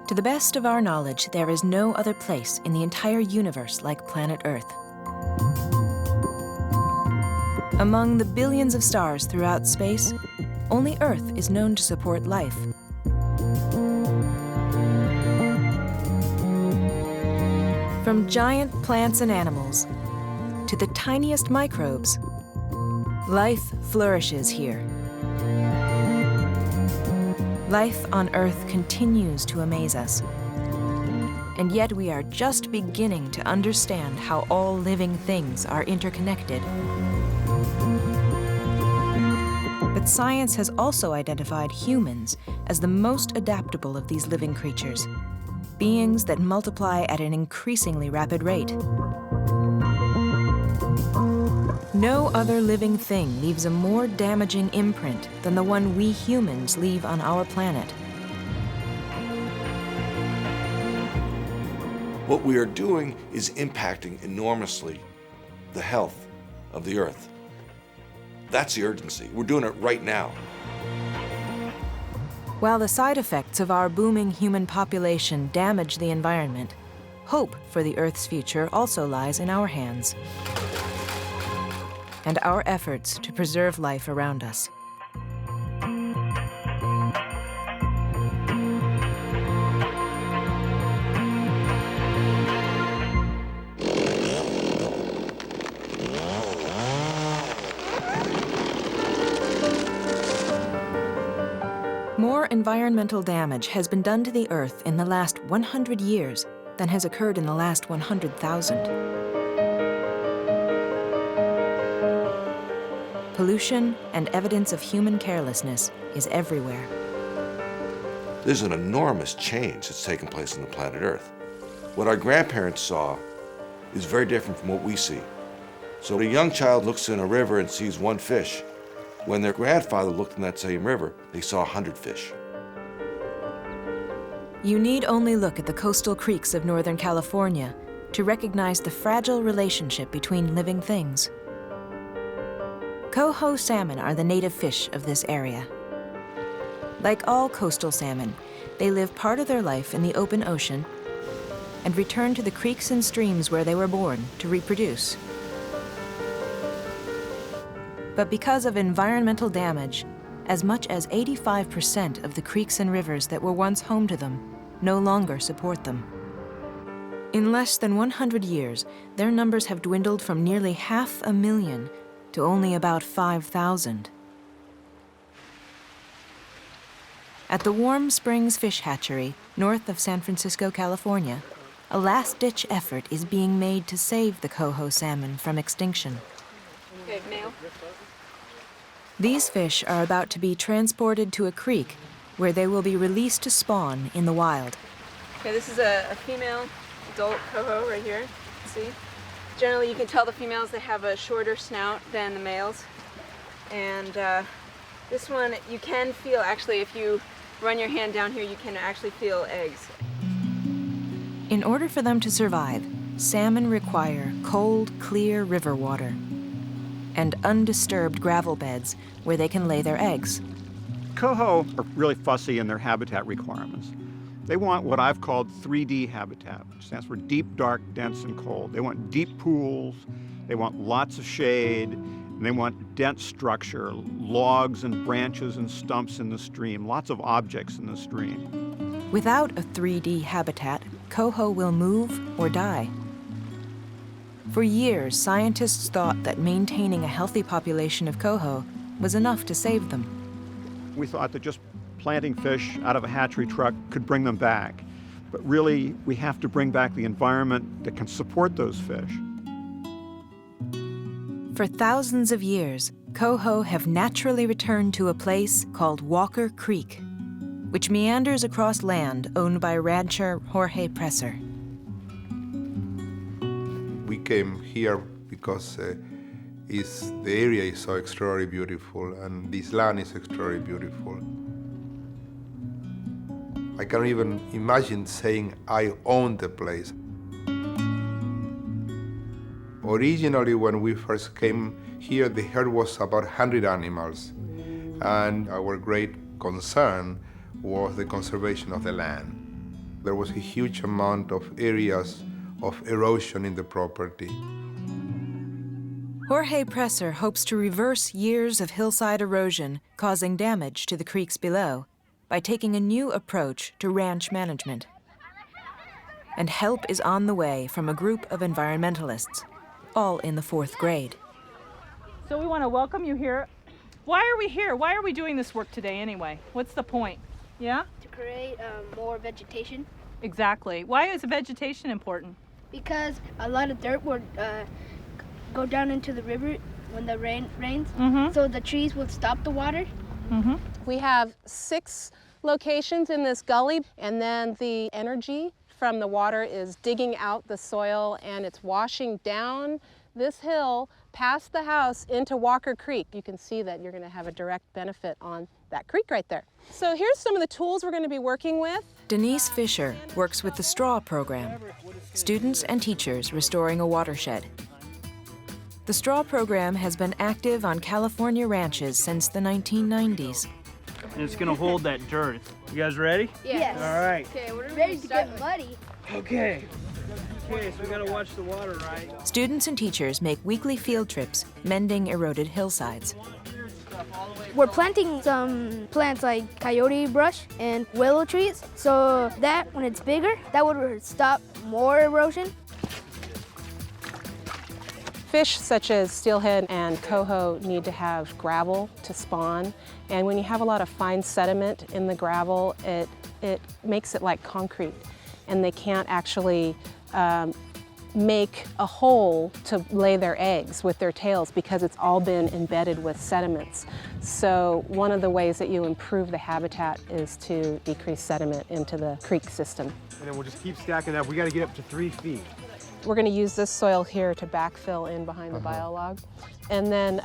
To the best of our knowledge, there is no other place in the entire universe like planet Earth. Among the billions of stars throughout space, only Earth is known to support life. From giant plants and animals to the tiniest microbes, life flourishes here. Life on Earth continues to amaze us. And yet we are just beginning to understand how all living things are interconnected. But science has also identified humans as the most adaptable of these living creatures, beings that multiply at an increasingly rapid rate. No other living thing leaves a more damaging imprint than the one we humans leave on our planet. What we are doing is impacting enormously the health of the Earth. That's the urgency. We're doing it right now. While the side effects of our booming human population damage the environment, hope for the Earth's future also lies in our hands and our efforts to preserve life around us. More environmental damage has been done to the Earth in the last 100 years than has occurred in the last 100,000. Pollution and evidence of human carelessness is everywhere. There's an enormous change that's taken place on the planet Earth. What our grandparents saw is very different from what we see. So a young child looks in a river and sees one fish. When their grandfather looked in that same river, they saw 100 fish. You need only look at the coastal creeks of Northern California to recognize the fragile relationship between living things. Coho salmon are the native fish of this area. Like all coastal salmon, they live part of their life in the open ocean and return to the creeks and streams where they were born to reproduce. But because of environmental damage, as much as 85% of the creeks and rivers that were once home to them no longer support them. In less than 100 years, their numbers have dwindled from nearly 500,000 to only about 5,000. At the Warm Springs Fish Hatchery, north of San Francisco, California, a last-ditch effort is being made to save the coho salmon from extinction. Okay, male. These fish are about to be transported to a creek where they will be released to spawn in the wild. Okay, this is a female adult coho right here. See? Generally, you can tell the females, they have a shorter snout than the males. And this one, you can feel, actually, if you run your hand down here, you can actually feel eggs. In order for them to survive, salmon require cold, clear river water and undisturbed gravel beds where they can lay their eggs. Coho are really fussy in their habitat requirements. They want what I've called 3D habitat, which stands for deep, dark, dense, and cold. They want deep pools, they want lots of shade, and they want dense structure, logs and branches and stumps in the stream, lots of objects in the stream. Without a 3D habitat, coho will move or die. For years, scientists thought that maintaining a healthy population of coho was enough to save them. We thought that just planting fish out of a hatchery truck could bring them back. But really, we have to bring back the environment that can support those fish. For thousands of years, coho have naturally returned to a place called Walker Creek, which meanders across land owned by rancher Jorge Presser. We came here because the area is so extraordinarily beautiful, and this land is extraordinarily beautiful. I can't even imagine saying I own the place. Originally, when we first came here, the herd was about 100 animals, and our great concern was the conservation of the land. there was a huge amount of areas of erosion in the property. Jorge Presser hopes to reverse years of hillside erosion causing damage to the creeks below by taking a new approach to ranch management. And help is on the way from a group of environmentalists, all in the 4th grade. So we want to welcome you here. Why are we here? Why are we doing this work today anyway? What's the point? Yeah? To create more vegetation. Exactly. Why is vegetation important? Because a lot of dirt would go down into the river when the rains. So the trees would stop the water. We have 6 locations in this gully, and then the energy from the water is digging out the soil and it's washing down this hill past the house into Walker Creek. You can see that you're going to have a direct benefit on that creek right there. So here's some of the tools we're going to be working with. Denise Fisher works with the STRAW program, Students and Teachers Restoring a Watershed. The STRAW program has been active on California ranches since the 1990s. And it's gonna hold that dirt. You guys ready? Yes. All right. Okay, we're ready to get muddy. Okay. Okay, so we gotta watch the water, right? Students and teachers make weekly field trips mending eroded hillsides. We're planting some plants like coyote brush and willow trees, so that when it's bigger, that would stop more erosion. Fish such as steelhead and coho need to have gravel to spawn, and when you have a lot of fine sediment in the gravel, it makes it like concrete, and they can't actually make a hole to lay their eggs with their tails because it's all been embedded with sediments. So one of the ways that you improve the habitat is to decrease sediment into the creek system. And then we'll just keep stacking up. We got to get up to 3 feet. We're going to use this soil here to backfill in behind the biolog. And then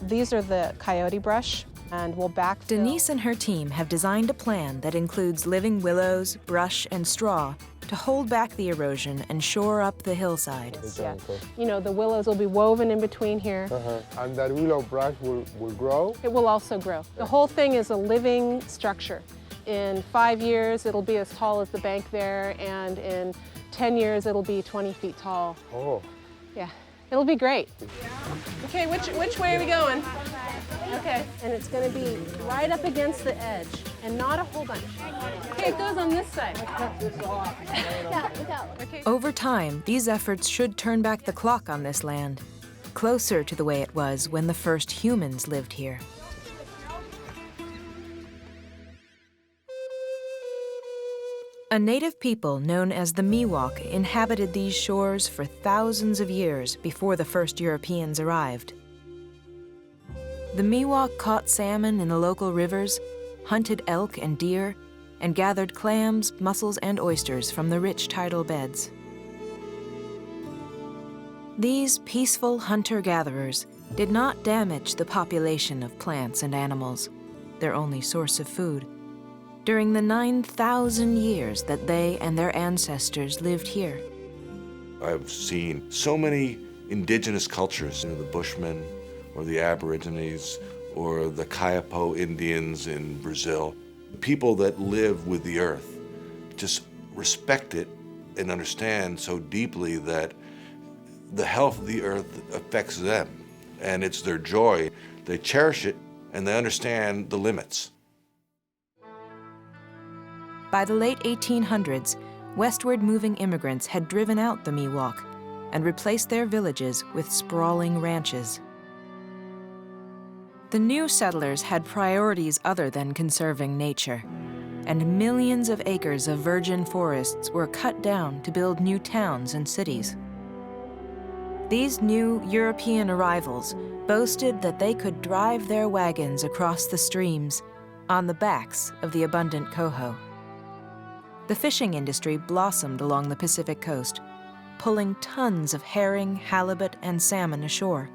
these are the coyote brush, and we'll backfill. Denise and her team have designed a plan that includes living willows, brush, and straw to hold back the erosion and shore up the hillside. Yeah. You know, the willows will be woven in between here. And that willow brush will grow? It will also grow. The whole thing is a living structure. In 5 years, it'll be as tall as the bank there, and in 10 years, it'll be 20 feet tall. Oh. Yeah, it'll be great. Okay, which way are we going? Okay, and it's going to be right up against the edge, and not a whole bunch. Okay, it goes on this side. Okay. Over time, these efforts should turn back the clock on this land, closer to the way it was when the first humans lived here. A native people known as the Miwok inhabited these shores for thousands of years before the first Europeans arrived. The Miwok caught salmon in the local rivers, hunted elk and deer, and gathered clams, mussels, and oysters from the rich tidal beds. These peaceful hunter-gatherers did not damage the population of plants and animals, their only source of food, during the 9,000 years that they and their ancestors lived here. I've seen so many indigenous cultures, the Bushmen or the Aborigines or the Kayapo Indians in Brazil, people that live with the earth, just respect it and understand so deeply that the health of the earth affects them, and it's their joy. They cherish it, and they understand the limits. By the late 1800s, westward moving immigrants had driven out the Miwok and replaced their villages with sprawling ranches. The new settlers had priorities other than conserving nature, and millions of acres of virgin forests were cut down to build new towns and cities. These new European arrivals boasted that they could drive their wagons across the streams on the backs of the abundant coho. The fishing industry blossomed along the Pacific coast, pulling tons of herring, halibut, and salmon ashore.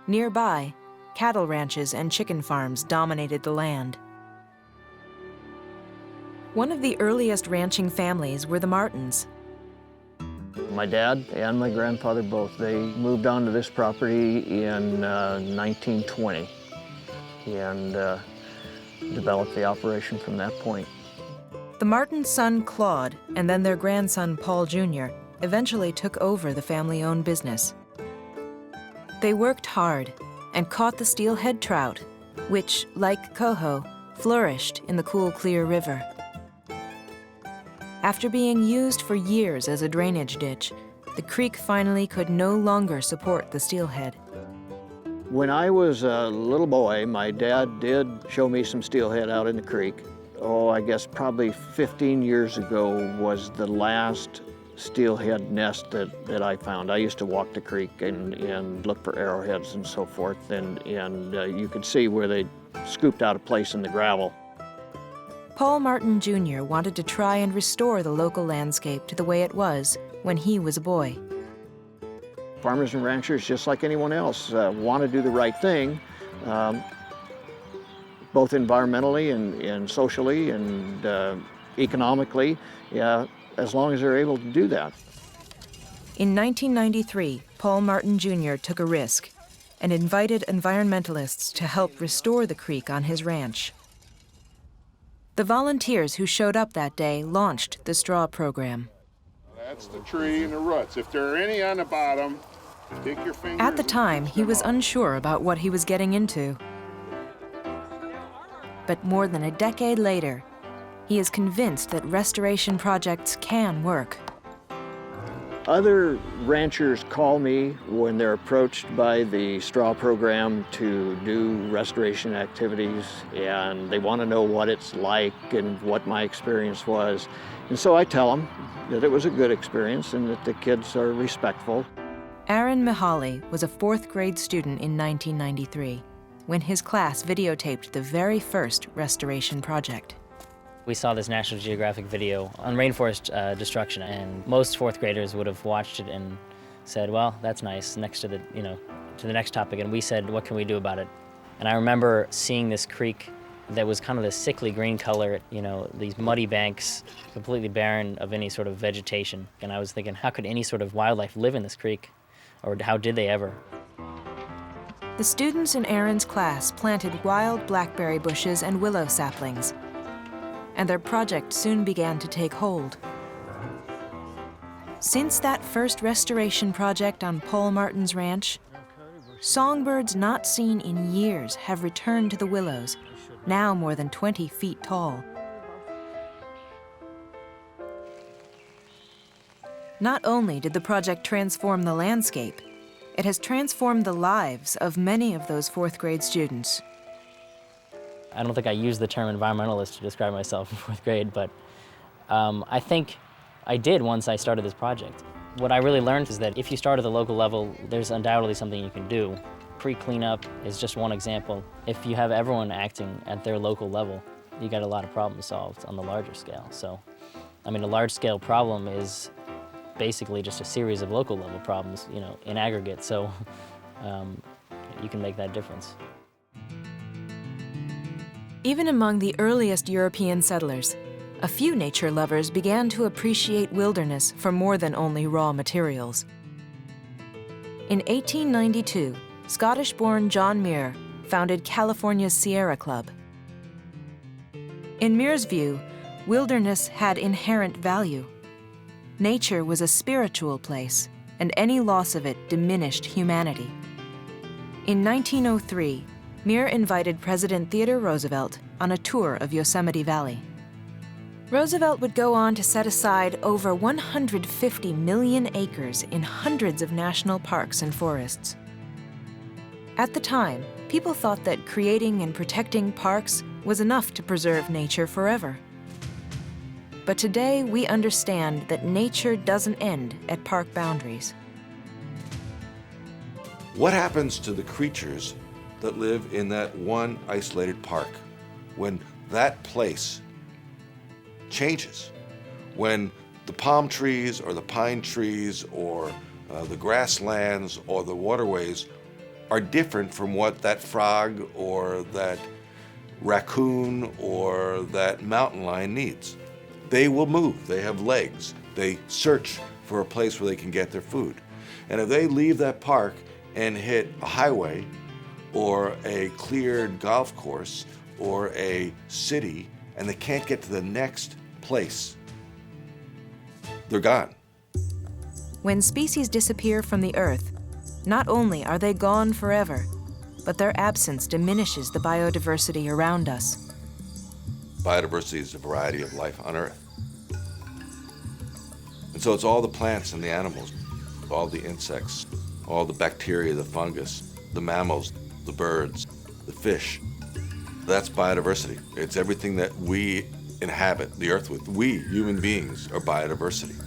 Nearby, cattle ranches and chicken farms dominated the land. One of the earliest ranching families were the Martins. My dad and my grandfather both, they moved onto this property in 1920 and developed the operation from that point. The Martins' son, Claude, and then their grandson, Paul Jr., eventually took over the family-owned business. They worked hard and caught the steelhead trout, which, like coho, flourished in the cool, clear river. After being used for years as a drainage ditch, the creek finally could no longer support the steelhead. When I was a little boy, my dad did show me some steelhead out in the creek. Oh, I guess probably 15 years ago was the last steelhead nest that I found. I used to walk the creek and look for arrowheads and so forth, and you could see where they scooped out a place in the gravel. Paul Martin Jr. wanted to try and restore the local landscape to the way it was when he was a boy. Farmers and ranchers, just like anyone else, want to do the right thing, both environmentally and socially and economically, as long as they're able to do that. In 1993, Paul Martin Jr. took a risk and invited environmentalists to help restore the creek on his ranch. The volunteers who showed up that day launched the straw program. That's the tree and the roots. If there are any on the bottom, take your fingers. At the time, he was unsure about what he was getting into. But more than a decade later, he is convinced that restoration projects can work. Other ranchers call me when they're approached by the straw program to do restoration activities, and they want to know what it's like and what my experience was. And so I tell them that it was a good experience and that the kids are respectful. Aaron Mihaly was a 4th grade student in 1993 when his class videotaped the very first restoration project. We saw this National Geographic video on rainforest destruction, and most 4th graders would have watched it and said, well, that's nice, next to the, to the next topic, and we said, what can we do about it? And I remember seeing this creek that was kind of this sickly green color, these muddy banks, completely barren of any sort of vegetation. And I was thinking, how could any sort of wildlife live in this creek? Or how did they ever? The students in Aaron's class planted wild blackberry bushes and willow saplings, and their project soon began to take hold. Since that first restoration project on Paul Martin's ranch, songbirds not seen in years have returned to the willows, now more than 20 feet tall. Not only did the project transform the landscape, it has transformed the lives of many of those 4th grade students. I don't think I used the term environmentalist to describe myself in 4th grade, but I think I did once I started this project. What I really learned is that if you start at the local level, there's undoubtedly something you can do. Pre-cleanup is just one example. If you have everyone acting at their local level, you got a lot of problems solved on the larger scale. So, a large-scale problem is basically just a series of local level problems, in aggregate. So, you can make that difference. Even among the earliest European settlers, a few nature lovers began to appreciate wilderness for more than only raw materials. In 1892, Scottish-born John Muir founded California's Sierra Club. In Muir's view, wilderness had inherent value. Nature was a spiritual place, and any loss of it diminished humanity. In 1903, Muir invited President Theodore Roosevelt on a tour of Yosemite Valley. Roosevelt would go on to set aside over 150 million acres in hundreds of national parks and forests. At the time, people thought that creating and protecting parks was enough to preserve nature forever. But today, we understand that nature doesn't end at park boundaries. What happens to the creatures that live in that one isolated park when that place changes? When the palm trees or the pine trees or the grasslands or the waterways are different from what that frog or that raccoon or that mountain lion needs. They will move, they have legs, they search for a place where they can get their food. And if they leave that park and hit a highway or a cleared golf course or a city and they can't get to the next place, they're gone. When species disappear from the Earth, not only are they gone forever, but their absence diminishes the biodiversity around us. Biodiversity is a variety of life on Earth. And so it's all the plants and the animals, all the insects, all the bacteria, the fungus, the mammals, the birds, the fish. That's biodiversity. It's everything that we inhabit the Earth with. We, human beings, are biodiversity.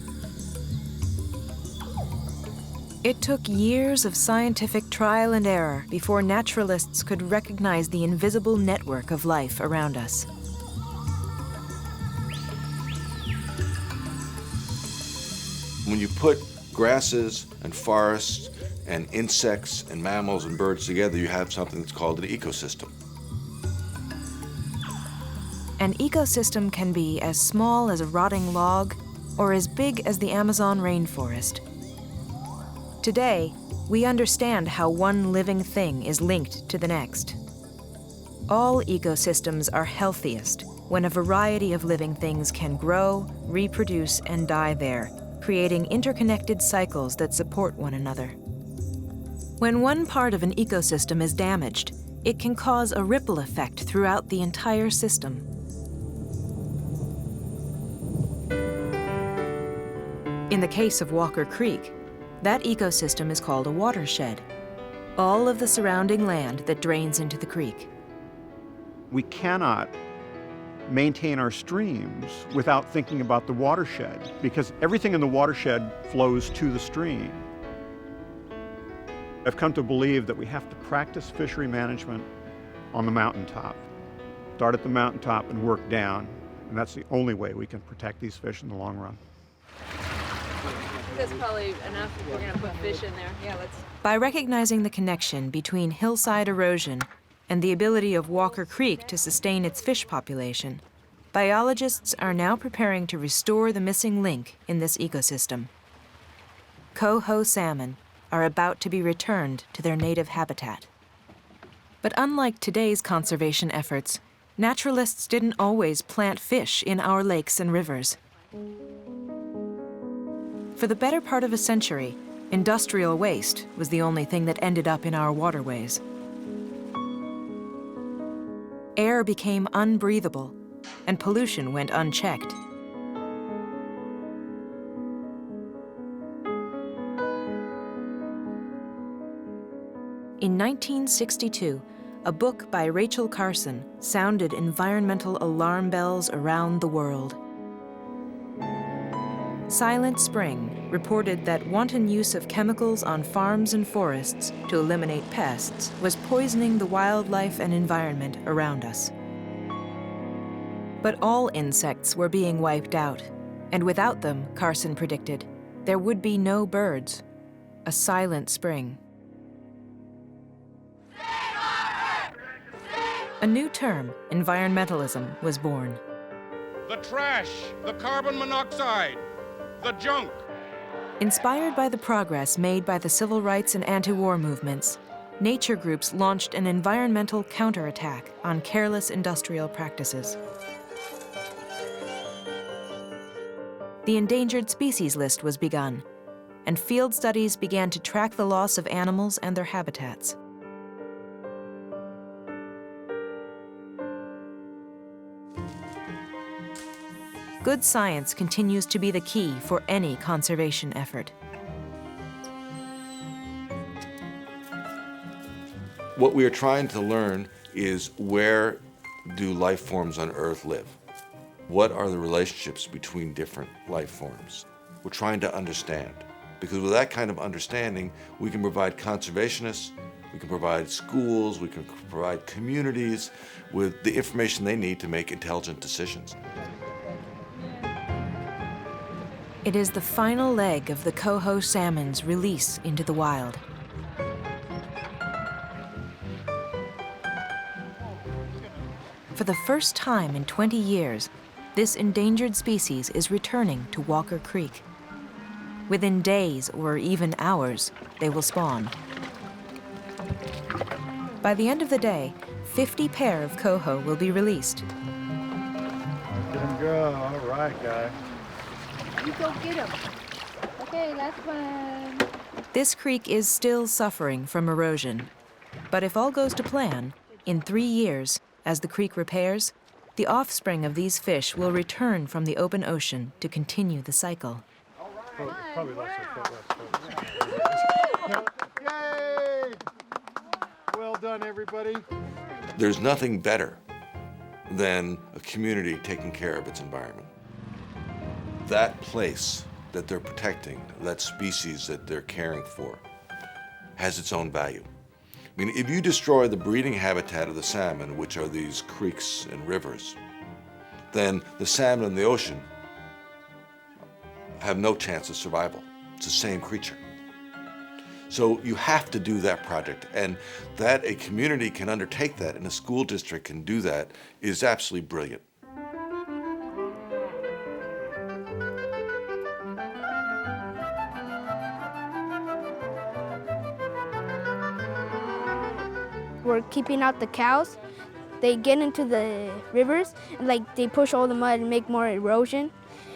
It took years of scientific trial and error before naturalists could recognize the invisible network of life around us. When you put grasses and forests and insects and mammals and birds together, you have something that's called an ecosystem. An ecosystem can be as small as a rotting log or as big as the Amazon rainforest. Today, we understand how one living thing is linked to the next. All ecosystems are healthiest when a variety of living things can grow, reproduce, and die there, creating interconnected cycles that support one another. When one part of an ecosystem is damaged, it can cause a ripple effect throughout the entire system. In the case of Walker Creek, that ecosystem is called a watershed, all of the surrounding land that drains into the creek. We cannot maintain our streams without thinking about the watershed, because everything in the watershed flows to the stream. I've come to believe that we have to practice fishery management on the mountaintop. Start at the mountaintop and work down, and that's the only way we can protect these fish in the long run. That's probably enough if we're going to put fish in there. Yeah, let's. By recognizing the connection between hillside erosion and the ability of Walker Creek to sustain its fish population, biologists are now preparing to restore the missing link in this ecosystem. Coho salmon are about to be returned to their native habitat. But unlike today's conservation efforts, naturalists didn't always plant fish in our lakes and rivers. For the better part of a century, industrial waste was the only thing that ended up in our waterways. Air became unbreathable, and pollution went unchecked. In 1962, a book by Rachel Carson sounded environmental alarm bells around the world. Silent Spring reported that wanton use of chemicals on farms and forests to eliminate pests was poisoning the wildlife and environment around us. But all insects were being wiped out, and without them, Carson predicted, there would be no birds. A silent spring. A new term, environmentalism, was born. The trash, the carbon monoxide, the junk. Inspired by the progress made by the civil rights and anti-war movements, nature groups launched an environmental counterattack on careless industrial practices. The endangered species list was begun, and field studies began to track the loss of animals and their habitats. Good science continues to be the key for any conservation effort. What we are trying to learn is, where do life forms on Earth live? What are the relationships between different life forms? We're trying to understand, because with that kind of understanding, we can provide conservationists, we can provide schools, we can provide communities with the information they need to make intelligent decisions. It is the final leg of the coho salmon's release into the wild. For the first time in 20 years, this endangered species is returning to Walker Creek. Within days or even hours, they will spawn. By the end of the day, 50 pair of coho will be released. and go. All right, guy. You go get him. Okay, last one. This creek is still suffering from erosion. But if all goes to plan, in 3 years, as the creek repairs, the offspring of these fish will return from the open ocean to continue the cycle. Probably less than a foot less. Yay! Well done, everybody. There's nothing better than a community taking care of its environment. That place that they're protecting, that species that they're caring for, has its own value. I mean, if you destroy the breeding habitat of the salmon, which are these creeks and rivers, then the salmon in the ocean have no chance of survival. It's the same creature. So you have to do that project, and that a community can undertake that and a school district can do that is absolutely brilliant. We're keeping out the cows. They get into the rivers and they push all the mud and make more erosion.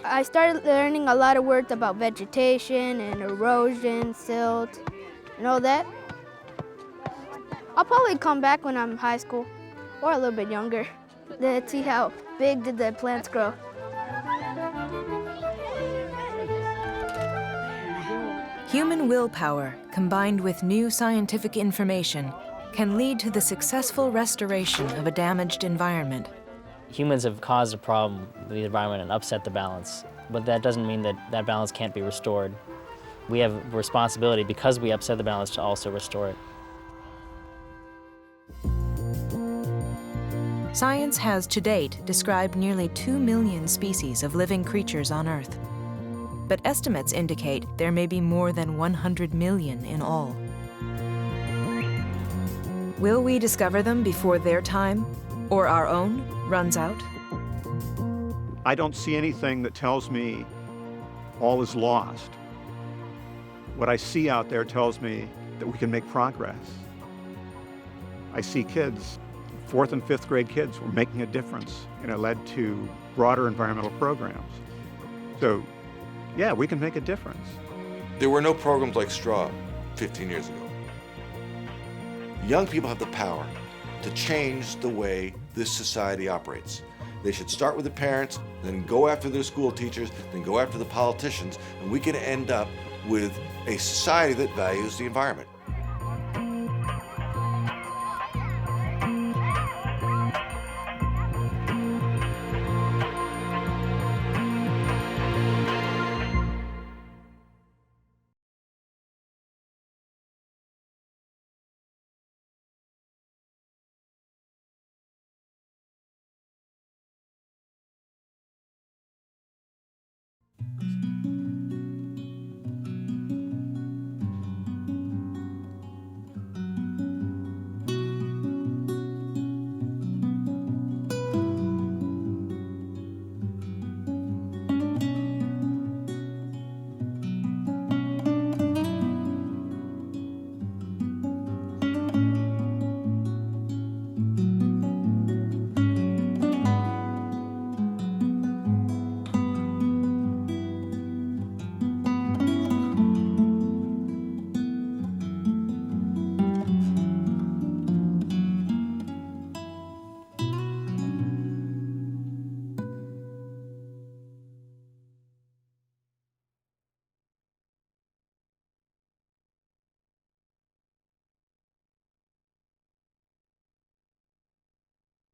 I started learning a lot of words about vegetation and erosion, silt, and all that. I'll probably come back when I'm in high school or a little bit younger. Let's see how big did the plants grow. Human willpower, combined with new scientific information, can lead to the successful restoration of a damaged environment. Humans have caused a problem with the environment and upset the balance, but that doesn't mean that that balance can't be restored. We have a responsibility, because we upset the balance, to also restore it. Science has to date described nearly 2 million species of living creatures on Earth. But estimates indicate there may be more than 100 million in all. Will we discover them before their time, or our own, runs out? I don't see anything that tells me all is lost. What I see out there tells me that we can make progress. I see kids, 4th and 5th grade kids, were making a difference, and it led to broader environmental programs. So, yeah, we can make a difference. There were no programs like Straw 15 years ago. Young people have the power to change the way this society operates. They should start with the parents, then go after their school teachers, then go after the politicians, and we can end up with a society that values the environment.